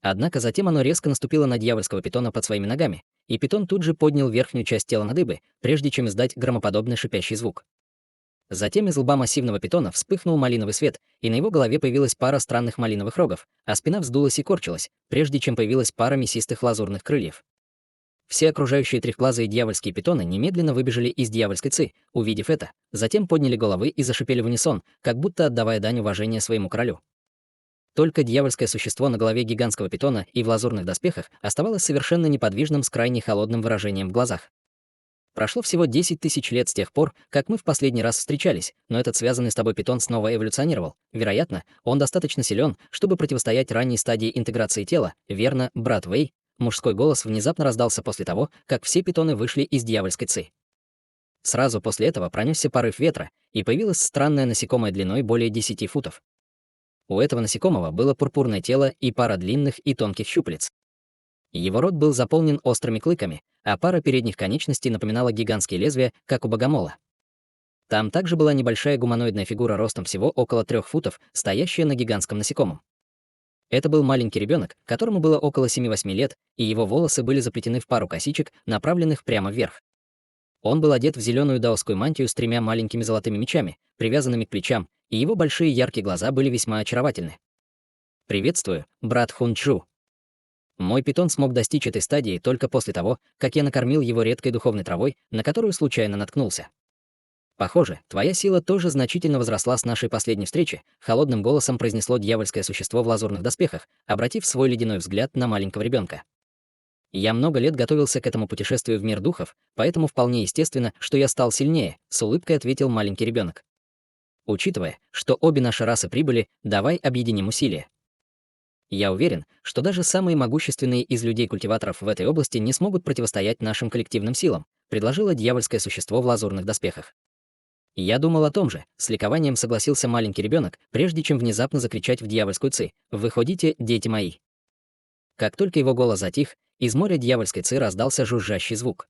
Однако затем оно резко наступило на дьявольского питона под своими ногами, и питон тут же поднял верхнюю часть тела на дыбы, прежде чем издать громоподобный шипящий звук. Затем из лба массивного питона вспыхнул малиновый свет, и на его голове появилась пара странных малиновых рогов, а спина вздулась и корчилась, прежде чем появилась пара мясистых лазурных крыльев. Все окружающие трехглазые дьявольские питоны немедленно выбежали из дьявольской ци, увидев это, затем подняли головы и зашипели в унисон, как будто отдавая дань уважения своему королю. Только дьявольское существо на голове гигантского питона и в лазурных доспехах оставалось совершенно неподвижным с крайне холодным выражением в глазах. Прошло всего 10 тысяч лет с тех пор, как мы в последний раз встречались, но этот связанный с тобой питон снова эволюционировал. Вероятно, он достаточно силен, чтобы противостоять ранней стадии интеграции тела, верно, брат Вэй? Мужской голос внезапно раздался после того, как все питоны вышли из дьявольской ци. Сразу после этого пронесся порыв ветра, и появилось странное насекомое длиной более 10 футов. У этого насекомого было пурпурное тело и пара длинных и тонких щупалец. Его рот был заполнен острыми клыками, а пара передних конечностей напоминала гигантские лезвия, как у богомола. Там также была небольшая гуманоидная фигура ростом всего около 3 футов, стоящая на гигантском насекомом. Это был маленький ребенок, которому было около 7-8 лет, и его волосы были заплетены в пару косичек, направленных прямо вверх. Он был одет в зеленую даосскую мантию с 3 маленькими золотыми мечами, привязанными к плечам, и его большие яркие глаза были весьма очаровательны. «Приветствую, брат Хунчжу». Мой питон смог достичь этой стадии только после того, как я накормил его редкой духовной травой, на которую случайно наткнулся. «Похоже, твоя сила тоже значительно возросла с нашей последней встречи», — холодным голосом произнесло дьявольское существо в лазурных доспехах, обратив свой ледяной взгляд на маленького ребенка. «Я много лет готовился к этому путешествию в мир духов, поэтому вполне естественно, что я стал сильнее», — с улыбкой ответил маленький ребенок. «Учитывая, что обе наши расы прибыли, давай объединим усилия. Я уверен, что даже самые могущественные из людей-культиваторов в этой области не смогут противостоять нашим коллективным силам», — предложило дьявольское существо в лазурных доспехах. Я думал о том же, с ликованием согласился маленький ребенок, прежде чем внезапно закричать в дьявольскую ци: «Выходите, дети мои!». Как только его голос затих, из моря дьявольской ци раздался жужжащий звук.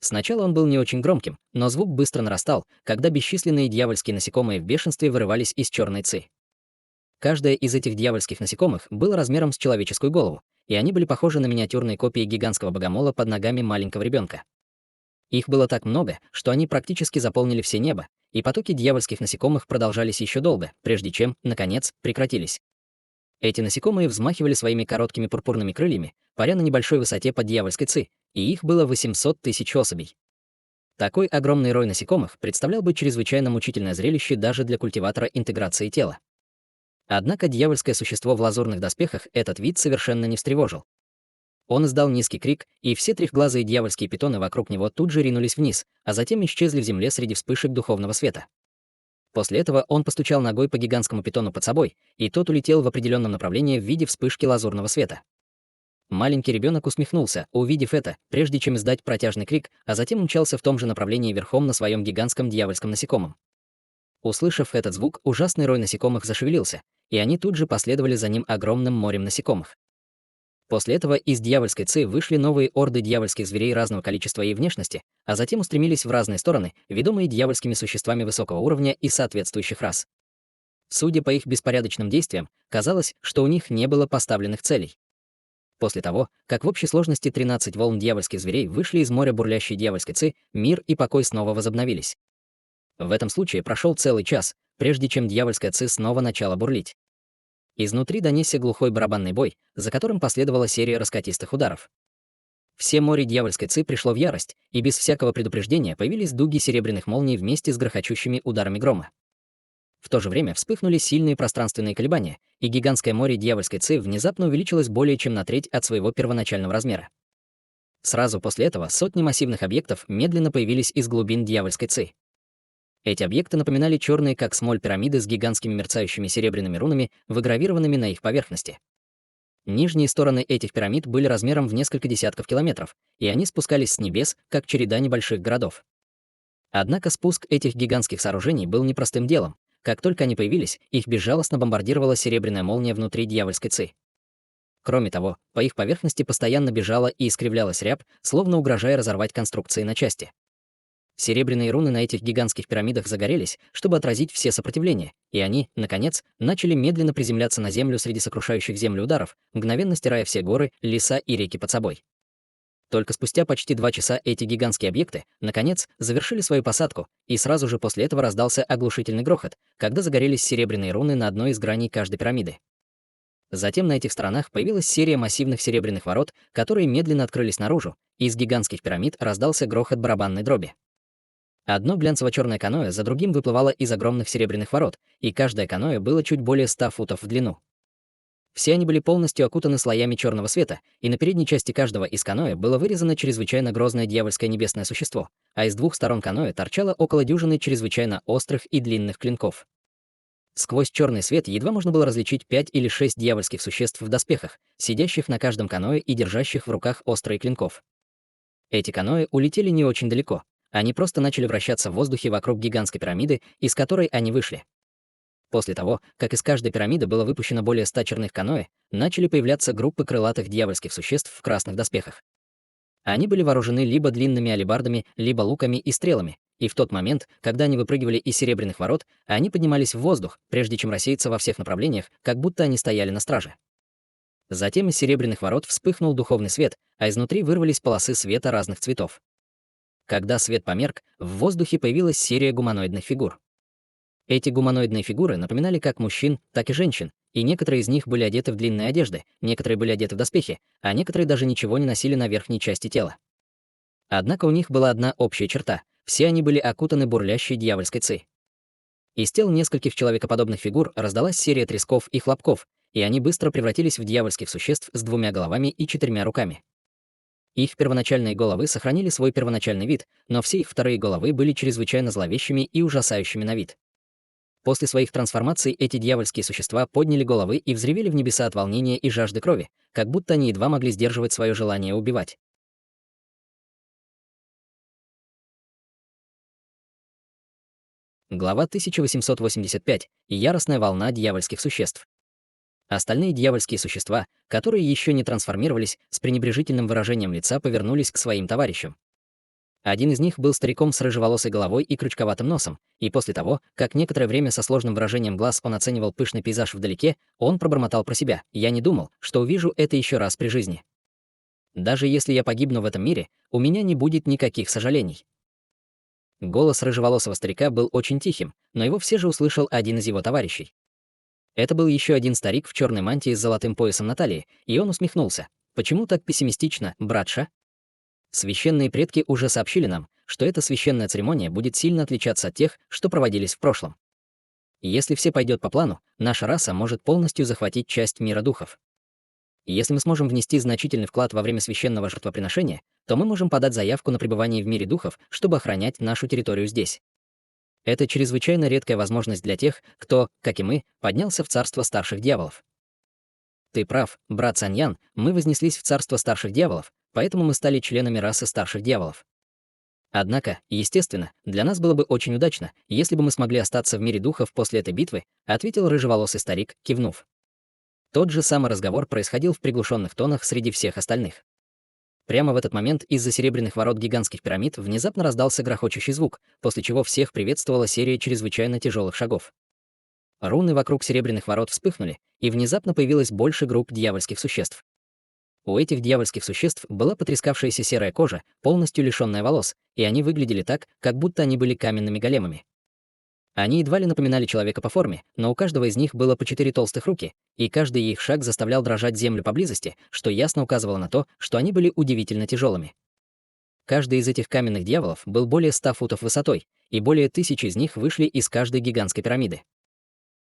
Сначала он был не очень громким, но звук быстро нарастал, когда бесчисленные дьявольские насекомые в бешенстве вырывались из черной ци. Каждая из этих дьявольских насекомых была размером с человеческую голову, и они были похожи на миниатюрные копии гигантского богомола под ногами маленького ребенка. Их было так много, что они практически заполнили все небо, и потоки дьявольских насекомых продолжались еще долго, прежде чем, наконец, прекратились. Эти насекомые взмахивали своими короткими пурпурными крыльями, паря на небольшой высоте под дьявольской ци, и их было 800 тысяч особей. Такой огромный рой насекомых представлял бы чрезвычайно мучительное зрелище даже для культиватора интеграции тела. Однако дьявольское существо в лазурных доспехах этот вид совершенно не встревожил. Он издал низкий крик, и все трехглазые дьявольские питоны вокруг него тут же ринулись вниз, а затем исчезли в земле среди вспышек духовного света. После этого он постучал ногой по гигантскому питону под собой, и тот улетел в определенном направлении в виде вспышки лазурного света. Маленький ребенок усмехнулся, увидев это, прежде чем издать протяжный крик, а затем умчался в том же направлении верхом на своем гигантском дьявольском насекомом. Услышав этот звук, ужасный рой насекомых зашевелился, и они тут же последовали за ним огромным морем насекомых. После этого из дьявольской ци вышли новые орды дьявольских зверей разного количества и внешности, а затем устремились в разные стороны, ведомые дьявольскими существами высокого уровня и соответствующих рас. Судя по их беспорядочным действиям, казалось, что у них не было поставленных целей. После того, как в общей сложности 13 волн дьявольских зверей вышли из моря бурлящей дьявольской ци, мир и покой снова возобновились. В этом случае прошел целый час, прежде чем дьявольская ци снова начала бурлить. Изнутри донесся глухой барабанный бой, за которым последовала серия раскатистых ударов. Все море дьявольской ци пришло в ярость, и без всякого предупреждения появились дуги серебряных молний вместе с грохочущими ударами грома. В то же время вспыхнули сильные пространственные колебания, и гигантское море дьявольской ци внезапно увеличилось более чем на треть от своего первоначального размера. Сразу после этого сотни массивных объектов медленно появились из глубин дьявольской ци. Эти объекты напоминали черные, как смоль, пирамиды с гигантскими мерцающими серебряными рунами, выгравированными на их поверхности. Нижние стороны этих пирамид были размером в несколько десятков километров, и они спускались с небес, как череда небольших городов. Однако спуск этих гигантских сооружений был непростым делом. Как только они появились, их безжалостно бомбардировала серебряная молния внутри дьявольской ци. Кроме того, по их поверхности постоянно бежала и искривлялась рябь, словно угрожая разорвать конструкции на части. Серебряные руны на этих гигантских пирамидах загорелись, чтобы отразить все сопротивления, и они, наконец, начали медленно приземляться на землю среди сокрушающих землю ударов, мгновенно стирая все горы, леса и реки под собой. Только спустя почти 2 часа эти гигантские объекты, наконец, завершили свою посадку, и сразу же после этого раздался оглушительный грохот, когда загорелись серебряные руны на одной из граней каждой пирамиды. Затем на этих сторонах появилась серия массивных серебряных ворот, которые медленно открылись наружу, и из гигантских пирамид раздался грохот барабанной дроби. Одно глянцево-черное каноэ за другим выплывало из огромных серебряных ворот, и каждое каноэ было чуть более 100 футов в длину. Все они были полностью окутаны слоями черного света, и на передней части каждого из каноэ было вырезано чрезвычайно грозное дьявольское небесное существо, а из 2 сторон каноэ торчало около дюжины чрезвычайно острых и длинных клинков. Сквозь черный свет едва можно было различить 5 или 6 дьявольских существ в доспехах, сидящих на каждом каноэ и держащих в руках острые клинков. Эти каноэ улетели не очень далеко. Они просто начали вращаться в воздухе вокруг гигантской пирамиды, из которой они вышли. После того, как из каждой пирамиды было выпущено более 100 черных каноэ, начали появляться группы крылатых дьявольских существ в красных доспехах. Они были вооружены либо длинными алебардами, либо луками и стрелами, и в тот момент, когда они выпрыгивали из серебряных ворот, они поднимались в воздух, прежде чем рассеяться во всех направлениях, как будто они стояли на страже. Затем из серебряных ворот вспыхнул духовный свет, а изнутри вырвались полосы света разных цветов. Когда свет померк, в воздухе появилась серия гуманоидных фигур. Эти гуманоидные фигуры напоминали как мужчин, так и женщин, и некоторые из них были одеты в длинные одежды, некоторые были одеты в доспехи, а некоторые даже ничего не носили на верхней части тела. Однако у них была одна общая черта — все они были окутаны бурлящей дьявольской ци. Из тел нескольких человекоподобных фигур раздалась серия тресков и хлопков, и они быстро превратились в дьявольских существ с 2 головами и 4 руками. Их первоначальные головы сохранили свой первоначальный вид, но все их вторые головы были чрезвычайно зловещими и ужасающими на вид. После своих трансформаций эти дьявольские существа подняли головы и взревели в небеса от волнения и жажды крови, как будто они едва могли сдерживать свое желание убивать. Глава 1885. Яростная волна дьявольских существ. Остальные дьявольские существа, которые еще не трансформировались, с пренебрежительным выражением лица повернулись к своим товарищам. Один из них был стариком с рыжеволосой головой и крючковатым носом, и после того, как некоторое время со сложным выражением глаз он оценивал пышный пейзаж вдалеке, он пробормотал про себя: «Я не думал, что увижу это еще раз при жизни. Даже если я погибну в этом мире, у меня не будет никаких сожалений». Голос рыжеволосого старика был очень тихим, но его все же услышал один из его товарищей. Это был еще один старик в черной мантии с золотым поясом на талии, и он усмехнулся. «Почему так пессимистично, брат Ша? Священные предки уже сообщили нам, что эта священная церемония будет сильно отличаться от тех, что проводились в прошлом. Если все пойдет по плану, наша раса может полностью захватить часть мира духов. Если мы сможем внести значительный вклад во время священного жертвоприношения, то мы можем подать заявку на пребывание в мире духов, чтобы охранять нашу территорию здесь. Это чрезвычайно редкая возможность для тех, кто, как и мы, поднялся в царство старших дьяволов. Ты прав, брат Саньян, мы вознеслись в царство старших дьяволов, поэтому мы стали членами расы старших дьяволов. Однако, естественно, для нас было бы очень удачно, если бы мы смогли остаться в мире духов после этой битвы, ответил рыжеволосый старик, кивнув. Тот же самый разговор происходил в приглушенных тонах среди всех остальных. Прямо в этот момент из-за серебряных ворот гигантских пирамид внезапно раздался грохочущий звук, после чего всех приветствовала серия чрезвычайно тяжелых шагов. Руны вокруг серебряных ворот вспыхнули, и внезапно появилось больше групп дьявольских существ. У этих дьявольских существ была потрескавшаяся серая кожа, полностью лишённая волос, и они выглядели так, как будто они были каменными големами. Они едва ли напоминали человека по форме, но у каждого из них было по 4 толстых руки, и каждый их шаг заставлял дрожать землю поблизости, что ясно указывало на то, что они были удивительно тяжелыми. Каждый из этих каменных дьяволов был более 100 футов высотой, и более 1000 из них вышли из каждой гигантской пирамиды.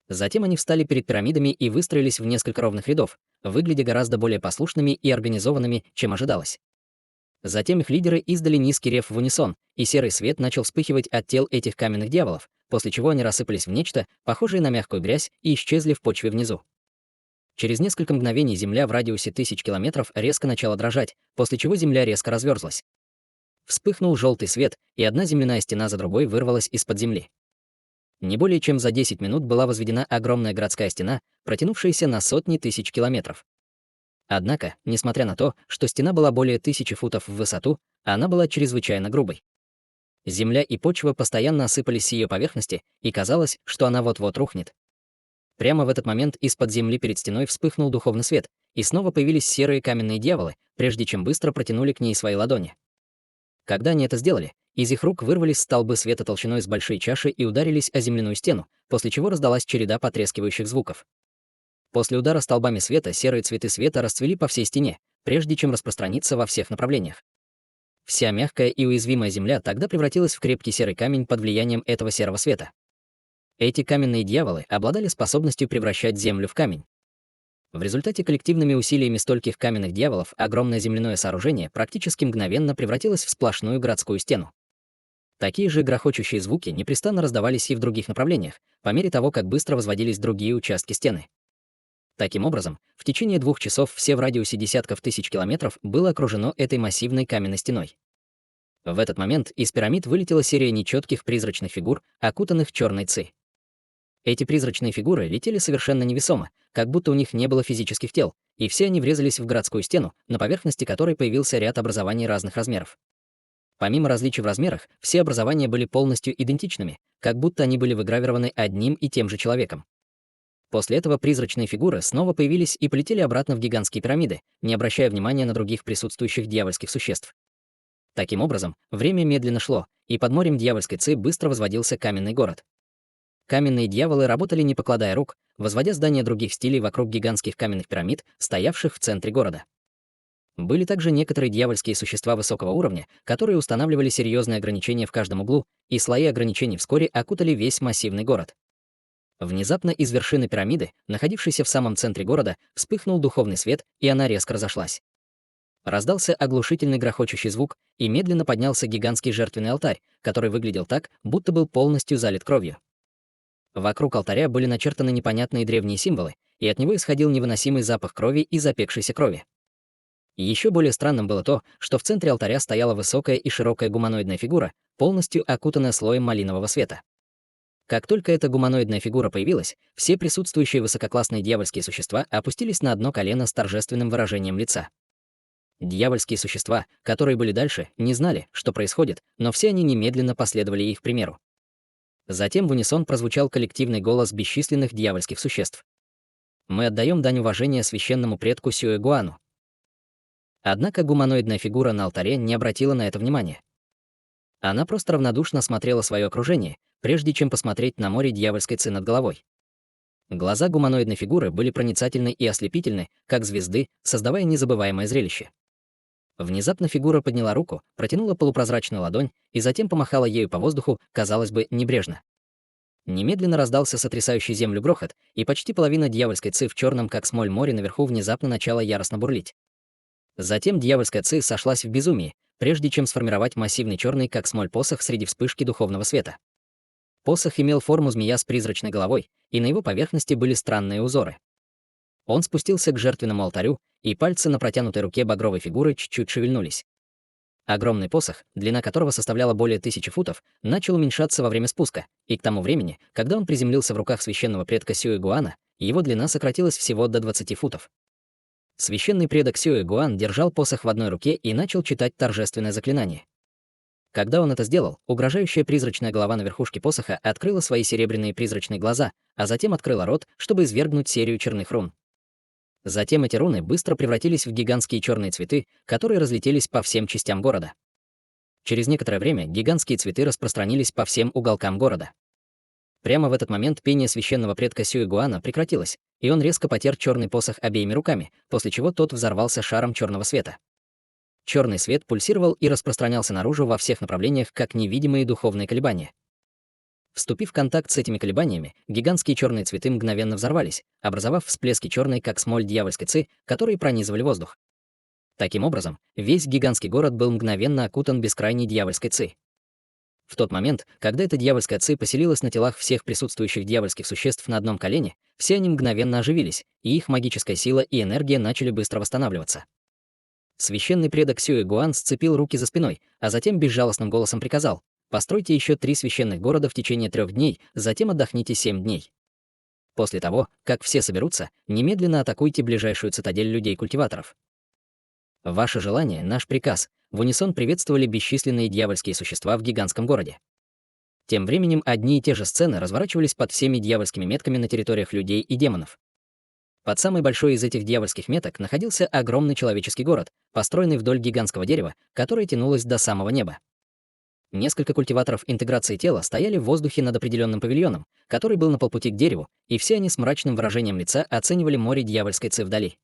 Затем они встали перед пирамидами и выстроились в несколько ровных рядов, выглядя гораздо более послушными и организованными, чем ожидалось. Затем их лидеры издали низкий рев в унисон, и серый свет начал вспыхивать от тел этих каменных дьяволов, после чего они рассыпались в нечто, похожее на мягкую грязь, и исчезли в почве внизу. Через несколько мгновений земля в радиусе 1000 километров резко начала дрожать, после чего земля резко разверзлась. Вспыхнул желтый свет, и одна земляная стена за другой вырвалась из-под земли. Не более чем за 10 минут была возведена огромная городская стена, протянувшаяся на сотни тысяч километров. Однако, несмотря на то, что стена была более 1000 футов в высоту, она была чрезвычайно грубой. Земля и почва постоянно осыпались с ее поверхности, и казалось, что она вот-вот рухнет. Прямо в этот момент из-под земли перед стеной вспыхнул духовный свет, и снова появились серые каменные дьяволы, прежде чем быстро протянули к ней свои ладони. Когда они это сделали, из их рук вырвались столбы света толщиной с большие чаши и ударились о земляную стену, после чего раздалась череда потрескивающих звуков. После удара столбами света серые цветы света расцвели по всей стене, прежде чем распространиться во всех направлениях. Вся мягкая и уязвимая земля тогда превратилась в крепкий серый камень под влиянием этого серого света. Эти каменные дьяволы обладали способностью превращать землю в камень. В результате коллективными усилиями стольких каменных дьяволов огромное земляное сооружение практически мгновенно превратилось в сплошную городскую стену. Такие же грохочущие звуки непрестанно раздавались и в других направлениях, по мере того, как быстро возводились другие участки стены. Таким образом, в течение 2 часов все в радиусе десятков тысяч километров было окружено этой массивной каменной стеной. В этот момент из пирамид вылетела серия нечетких призрачных фигур, окутанных черной ци. Эти призрачные фигуры летели совершенно невесомо, как будто у них не было физических тел, и все они врезались в городскую стену, на поверхности которой появился ряд образований разных размеров. Помимо различий в размерах, все образования были полностью идентичными, как будто они были выгравированы одним и тем же человеком. После этого призрачные фигуры снова появились и полетели обратно в гигантские пирамиды, не обращая внимания на других присутствующих дьявольских существ. Таким образом, время медленно шло, и под морем дьявольской ци быстро возводился каменный город. Каменные дьяволы работали не покладая рук, возводя здания других стилей вокруг гигантских каменных пирамид, стоявших в центре города. Были также некоторые дьявольские существа высокого уровня, которые устанавливали серьезные ограничения в каждом углу, и слои ограничений вскоре окутали весь массивный город. Внезапно из вершины пирамиды, находившейся в самом центре города, вспыхнул духовный свет, и она резко разошлась. Раздался оглушительный грохочущий звук, и медленно поднялся гигантский жертвенный алтарь, который выглядел так, будто был полностью залит кровью. Вокруг алтаря были начертаны непонятные древние символы, и от него исходил невыносимый запах крови и запекшейся крови. Еще более странным было то, что в центре алтаря стояла высокая и широкая гуманоидная фигура, полностью окутанная слоем малинового света. Как только эта гуманоидная фигура появилась, все присутствующие высококлассные дьявольские существа опустились на одно колено с торжественным выражением лица. Дьявольские существа, которые были дальше, не знали, что происходит, но все они немедленно последовали их примеру. Затем в унисон прозвучал коллективный голос бесчисленных дьявольских существ. «Мы отдаем дань уважения священному предку Сюэ-Гуану». Однако гуманоидная фигура на алтаре не обратила на это внимания. Она просто равнодушно смотрела свое окружение, прежде чем посмотреть на море дьявольской ци над головой. Глаза гуманоидной фигуры были проницательны и ослепительны, как звезды, создавая незабываемое зрелище. Внезапно фигура подняла руку, протянула полупрозрачную ладонь и затем помахала ею по воздуху, казалось бы, небрежно. Немедленно раздался сотрясающий землю грохот, и почти половина дьявольской ци в черном, как смоль море наверху, внезапно начала яростно бурлить. Затем дьявольская ци сошлась в безумии, прежде чем сформировать массивный черный, как смоль, посох среди вспышки духовного света. Посох имел форму змея с призрачной головой, и на его поверхности были странные узоры. Он спустился к жертвенному алтарю, и пальцы на протянутой руке багровой фигуры чуть-чуть шевельнулись. Огромный посох, длина которого составляла более 1000 футов, начал уменьшаться во время спуска, и к тому времени, когда он приземлился в руках священного предка Сюэ-Гуана, его длина сократилась всего до 20 футов. Священный предок Сюэ-Гуан держал посох в одной руке и начал читать торжественное заклинание. Когда он это сделал, угрожающая призрачная голова на верхушке посоха открыла свои серебряные призрачные глаза, а затем открыла рот, чтобы извергнуть серию черных рун. Затем эти руны быстро превратились в гигантские черные цветы, которые разлетелись по всем частям города. Через некоторое время гигантские цветы распространились по всем уголкам города. Прямо в этот момент пение священного предка Сюэ-Гуана прекратилось, и он резко потер черный посох обеими руками, после чего тот взорвался шаром черного света. Черный свет пульсировал и распространялся наружу во всех направлениях, как невидимые духовные колебания. Вступив в контакт с этими колебаниями, гигантские черные цветы мгновенно взорвались, образовав всплески черной, как смоль дьявольской ци, которые пронизывали воздух. Таким образом, весь гигантский город был мгновенно окутан бескрайней дьявольской ци. В тот момент, когда эта дьявольская ци поселилась на телах всех присутствующих дьявольских существ на одном колене, все они мгновенно оживились, и их магическая сила и энергия начали быстро восстанавливаться. Священный предок Сюэ-Гуан сцепил руки за спиной, а затем безжалостным голосом приказал: «Постройте еще 3 священных города в течение 3 дней, затем отдохните 7 дней. После того, как все соберутся, немедленно атакуйте ближайшую цитадель людей-культиваторов». Ваше желание — наш приказ, в унисон приветствовали бесчисленные дьявольские существа в гигантском городе. Тем временем одни и те же сцены разворачивались под всеми дьявольскими метками на территориях людей и демонов. Под самой большой из этих дьявольских меток находился огромный человеческий город, построенный вдоль гигантского дерева, которое тянулось до самого неба. Несколько культиваторов интеграции тела стояли в воздухе над определенным павильоном, который был на полпути к дереву, и все они с мрачным выражением лица оценивали море дьявольской ци вдали.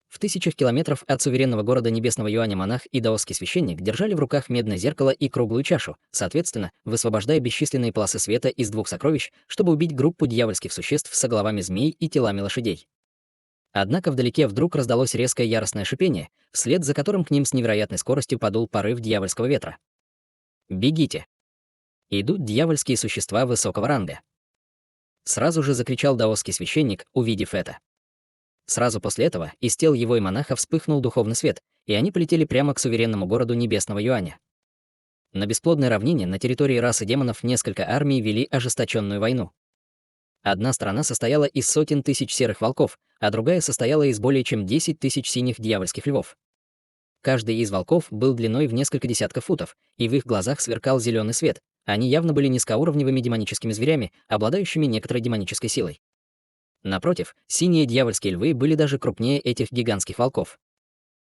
В тысячах километров от суверенного города Небесного Юаня монах и даосский священник держали в руках медное зеркало и круглую чашу, соответственно, высвобождая бесчисленные полосы света из 2 сокровищ, чтобы убить группу дьявольских существ со головами змей и телами лошадей. Однако вдалеке вдруг раздалось резкое яростное шипение, вслед за которым к ним с невероятной скоростью подул порыв дьявольского ветра. «Бегите! Идут дьявольские существа высокого ранга!» Сразу же закричал даосский священник, увидев это. Сразу после этого из тел его и монаха вспыхнул духовный свет, и они полетели прямо к суверенному городу Небесного Юаня. На бесплодной равнине на территории расы демонов несколько армий вели ожесточенную войну. Одна сторона состояла из сотен тысяч серых волков, а другая состояла из более чем 10 тысяч синих дьявольских львов. Каждый из волков был длиной в несколько десятков футов, и в их глазах сверкал зеленый свет. Они явно были низкоуровневыми демоническими зверями, обладающими некоторой демонической силой. Напротив, синие дьявольские львы были даже крупнее этих гигантских волков.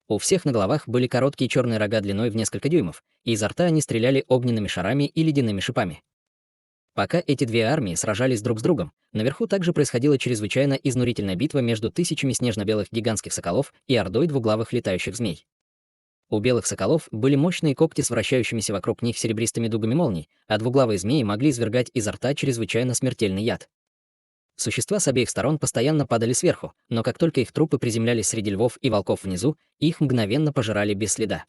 У всех на головах были короткие черные рога длиной в несколько дюймов, и изо рта они стреляли огненными шарами и ледяными шипами. Пока эти две армии сражались друг с другом, наверху также происходила чрезвычайно изнурительная битва между тысячами снежно-белых гигантских соколов и ордой двуглавых летающих змей. У белых соколов были мощные когти с вращающимися вокруг них серебристыми дугами молний, а двуглавые змеи могли извергать изо рта чрезвычайно смертельный яд. Существа с обеих сторон постоянно падали сверху, но как только их трупы приземлялись среди львов и волков внизу, их мгновенно пожирали без следа.